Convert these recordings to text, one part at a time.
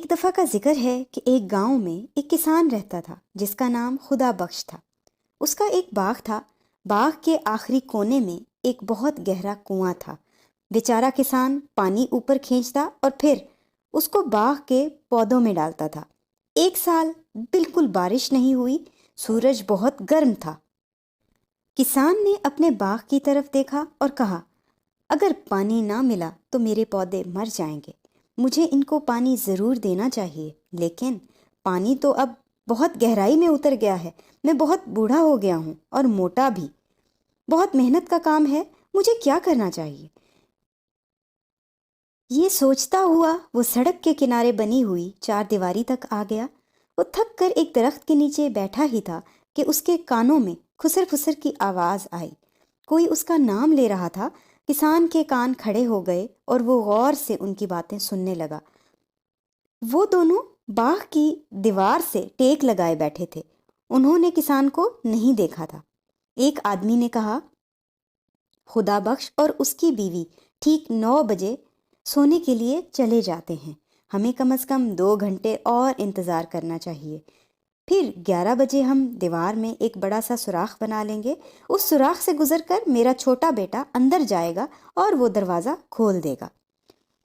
ایک دفعہ کا ذکر ہے کہ ایک گاؤں میں ایک کسان رہتا تھا جس کا نام خدا بخش تھا۔ اس کا ایک باغ تھا۔ باغ کے آخری کونے میں ایک بہت گہرا کنواں تھا۔ بیچارہ کسان پانی اوپر کھینچتا اور پھر اس کو باغ کے پودوں میں ڈالتا تھا۔ ایک سال بالکل بارش نہیں ہوئی، سورج بہت گرم تھا۔ کسان نے اپنے باغ کی طرف دیکھا اور کہا، اگر پانی نہ ملا تو میرے پودے مر جائیں گے۔ مجھے ان کو پانی ضرور دینا چاہیے، لیکن پانی تو اب بہت گہرائی میں اتر گیا ہے۔ میں بہت بوڑھا ہو گیا ہوں اور موٹا بھی۔ بہت محنت کا کام ہے، مجھے کیا کرنا چاہیے؟ یہ سوچتا ہوا وہ سڑک کے کنارے بنی ہوئی چار دیواری تک آ گیا۔ وہ تھک کر ایک درخت کے نیچے بیٹھا ہی تھا کہ اس کے کانوں میں خسر خسر کی آواز آئی۔ کوئی اس کا نام لے رہا تھا۔ کسان کے کان کھڑے ہو گئے اور وہ غور سے ان کی باتیں سننے لگا۔ وہ دونوں باغ کی دیوار سے ٹیک لگائے بیٹھے تھے۔ انہوں نے کسان کو نہیں دیکھا تھا۔ ایک آدمی نے کہا، خدا بخش اور اس کی بیوی ٹھیک 9 بجے سونے کے لیے چلے جاتے ہیں۔ ہمیں کم از کم 2 گھنٹے اور انتظار کرنا چاہیے۔ پھر 11 بجے ہم دیوار میں ایک بڑا سا سوراخ بنا لیں گے۔ اس سوراخ سے گزر کر میرا چھوٹا بیٹا اندر جائے گا اور وہ دروازہ کھول دے گا۔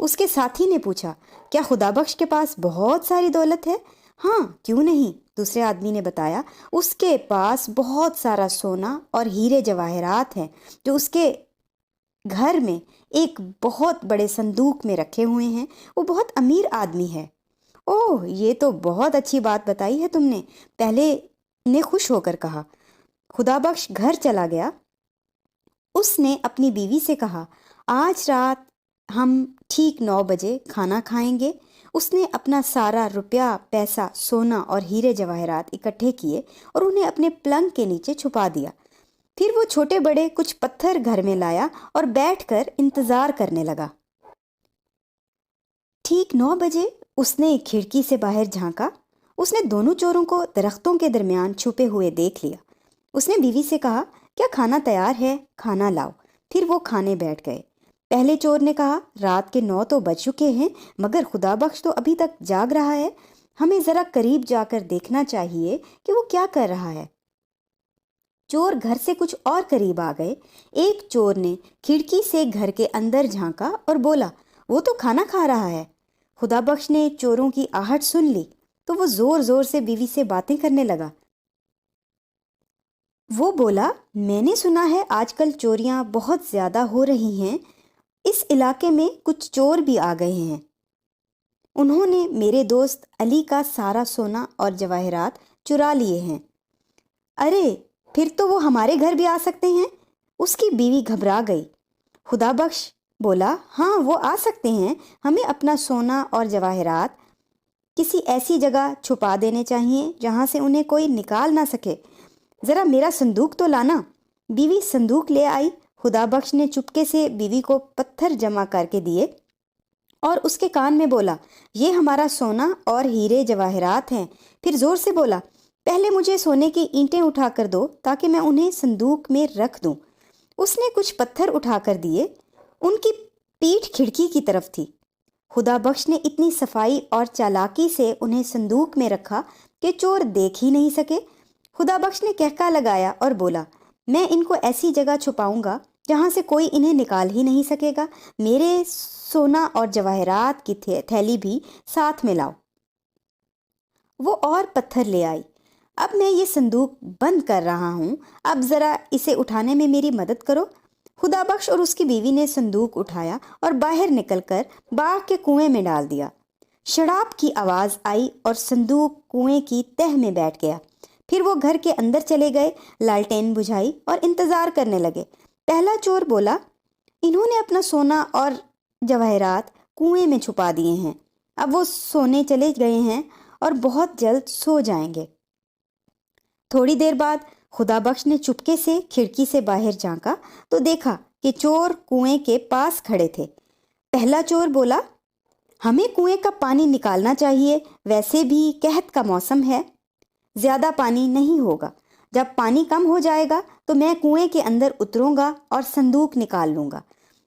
اس کے ساتھی نے پوچھا، کیا خدا بخش کے پاس بہت ساری دولت ہے؟ ہاں، کیوں نہیں؟ دوسرے آدمی نے بتایا، اس کے پاس بہت سارا سونا اور ہیرے جواہرات ہیں جو اس کے گھر میں ایک بہت بڑے صندوق میں رکھے ہوئے ہیں۔ وہ بہت امیر آدمی ہے۔ اوہ، یہ تو بہت اچھی بات بتائی ہے تم نے، پہلے نے خوش ہو کر کہا۔ خدا بخش گھر چلا گیا۔ اس نے اپنی بیوی سے کہا، آج رات ہم ٹھیک 9 بجے کھانا کھائیں گے۔ اس نے اپنا سارا روپیہ پیسہ، سونا اور ہیرے جواہرات اکٹھے کیے اور انہیں اپنے پلنگ کے نیچے چھپا دیا۔ پھر وہ چھوٹے بڑے کچھ پتھر گھر میں لایا اور بیٹھ کر انتظار کرنے لگا۔ ٹھیک 9 بجے اس نے ایک کھڑکی سے باہر جھانکا۔ اس نے دونوں چوروں کو درختوں کے درمیان چھپے ہوئے دیکھ لیا۔ اس نے بیوی سے کہا، کیا کھانا تیار ہے؟ کھانا لاؤ۔ پھر وہ کھانے بیٹھ گئے۔ پہلے چور نے کہا، رات کے 9 تو بج چکے ہیں، مگر خدا بخش تو ابھی تک جاگ رہا ہے۔ ہمیں ذرا قریب جا کر دیکھنا چاہیے کہ وہ کیا کر رہا ہے۔ چور گھر سے کچھ اور قریب آ گئے۔ ایک چور نے کھڑکی سے گھر کے اندر جھانکا اور بولا، وہ تو کھانا کھا رہا ہے۔ خدا بخش نے چوروں کی آہٹ سن لی تو وہ زور زور سے بیوی سے باتیں کرنے لگا۔ وہ بولا، میں نے سنا ہے آج کل چوریاں بہت زیادہ ہو رہی ہیں۔ اس علاقے میں کچھ چور بھی آ گئے ہیں۔ انہوں نے میرے دوست علی کا سارا سونا اور جواہرات چرا لیے ہیں۔ ارے، پھر تو وہ ہمارے گھر بھی آ سکتے ہیں۔ اس کی بیوی گھبرا گئی۔ خدا بخش بولا، ہاں وہ آ سکتے ہیں۔ ہمیں اپنا سونا اور جواہرات کسی ایسی جگہ چھپا دینے چاہیے جہاں سے انہیں کوئی نکال نہ سکے۔ ذرا میرا صندوق تو لانا۔ بیوی صندوق لے آئی۔ خدا بخش نے چپکے سے بیوی کو پتھر جمع کر کے دیے اور اس کے کان میں بولا، یہ ہمارا سونا اور ہیرے جواہرات ہیں۔ پھر زور سے بولا، پہلے مجھے سونے کی اینٹیں اٹھا کر دو تاکہ میں انہیں صندوق میں رکھ دوں۔ اس نے کچھ پتھر اٹھا کر دیے۔ ان کی پیٹھ کھڑکی کی طرف تھی۔ خدا بخش نے اتنی صفائی اور چالاکی سے انہیں صندوق میں رکھا کہ چور دیکھ ہی نہیں سکے۔ خدا بخش نے کہکا لگایا اور بولا، میں ان کو ایسی جگہ چھپاؤں گا جہاں سے کوئی انہیں نکال ہی نہیں سکے گا۔ میرے سونا اور جواہرات کی تھیلی بھی ساتھ میں لاؤ۔ وہ اور پتھر لے آئی۔ اب میں یہ صندوق بند کر رہا ہوں، اب ذرا اسے اٹھانے میں میری مدد کرو۔ خدا بخش اور اس کی بیوی نے صندوق اٹھایا اور باہر نکل کر باغ کے کنویں میں ڈال دیا۔ شڑاپ کی آواز آئی اور صندوق کنویں کی تہہ میں بیٹھ گیا۔ پھر وہ گھر کے اندر چلے گئے، لالٹین بجھائی اور انتظار کرنے لگے۔ پہلا چور بولا، انہوں نے اپنا سونا اور جواہرات کنویں میں چھپا دیے ہیں۔ اب وہ سونے چلے گئے ہیں اور بہت جلد سو جائیں گے۔ تھوڑی دیر بعد خدا بخش نے چپکے سے کھڑکی سے باہر جھانکا تو دیکھا کہ چور کنویں کے پاس کھڑے تھے۔ پہلا چور بولا، ہمیں کنویں کا پانی نکالنا چاہیے، ویسے بھی قحط کا موسم ہے، زیادہ پانی نہیں ہوگا۔ جب پانی کم ہو جائے گا تو میں کنویں کے اندر اتروں گا اور صندوق نکال لوں گا۔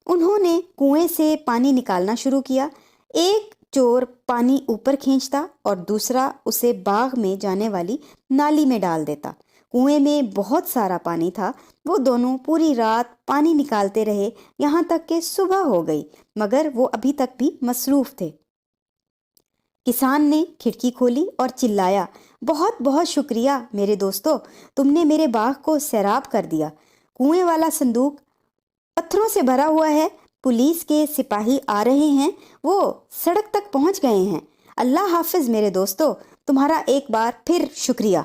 انہوں نے کنویں سے پانی نکالنا شروع کیا۔ ایک چور پانی اوپر کھینچتا اور دوسرا اسے باغ میں جانے والی نالی میں ڈال دیتا۔ کنویں میں بہت سارا پانی تھا۔ وہ دونوں پوری رات پانی نکالتے رہے یہاں تک کہ صبح ہو گئی، مگر وہ ابھی تک بھی مصروف تھے۔ کسان نے کھڑکی کھولی اور چلایا، بہت بہت شکریہ میرے دوستو، تم نے میرے باغ کو سیراب کر دیا۔ کنویں والا صندوق پتھروں سے بھرا ہوا ہے، پولیس کے سپاہی آ رہے ہیں، وہ سڑک تک پہنچ گئے ہیں۔ اللہ حافظ میرے دوستو، تمہارا ایک بار پھر شکریہ۔